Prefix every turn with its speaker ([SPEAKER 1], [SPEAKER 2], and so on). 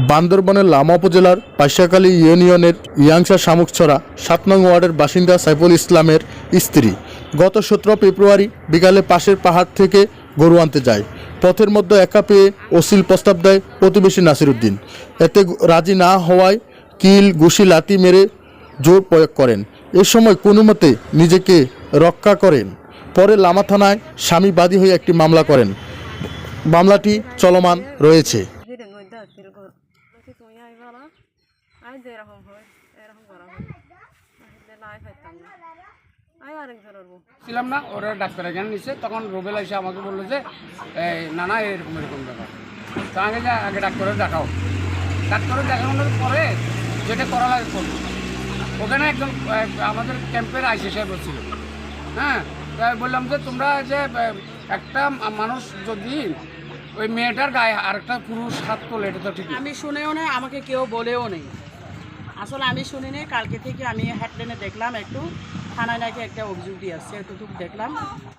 [SPEAKER 1] বান্দরবানের লামা উপজেলার পাইশাখালী ইউনিয়নের ইয়াংসা শামুকছড়া ৭ নং ওয়ার্ডের বাসিন্দা সাইফুল ইসলামের স্ত্রী গত ১৭ ফেব্রুয়ারি বিকালে পাশের পাহাড় থেকে গরু আনতে যায়। পথের মধ্যে একা পেয়ে অশ্লীল প্রস্তাব দেয় প্রতিবেশী নাসিরউদ্দিন। এতে রাজি না হওয়ায় কিল ঘুষি লাথি মেরে জোর প্রয়োগ করেন। এ সময় কোনো মতে নিজেকে রক্ষা করেন। পরে লামা থানায় স্বামী বাদী হয়ে একটি মামলা করেন। মামলাটি চলমান রয়েছে।
[SPEAKER 2] ছিলাম না, ওরা ডাক্তার এখানে নিচ্ছে, তখন রুবেল এসে আমাকে বললো যে না না এরকম এরকম ব্যাপার। তা আগে ডাক্তারে দেখাও। ডাক্তারে দেখানোর পরে যেটা করা লাগে করবো। ওখানে একজন আমাদের ক্যাম্পের আইসি সাহেব ছিল, হ্যাঁ, তাই বললাম যে তোমরা যে একটা মানুষ যদি ওই মেয়েটার গায়ে আরেকটা পুরুষ হাত তোলে এটা তো ঠিক না।
[SPEAKER 3] আমি শুনেও নেই, আমাকে কেউ বলেও নেই। আসলে আমি শুনিনি, কালকে থেকে আমি হেডলাইনে দেখলাম একটু থানায় নাকি একটা অভিযোগ দিয়ে আসছে, এতটুকু দেখলাম।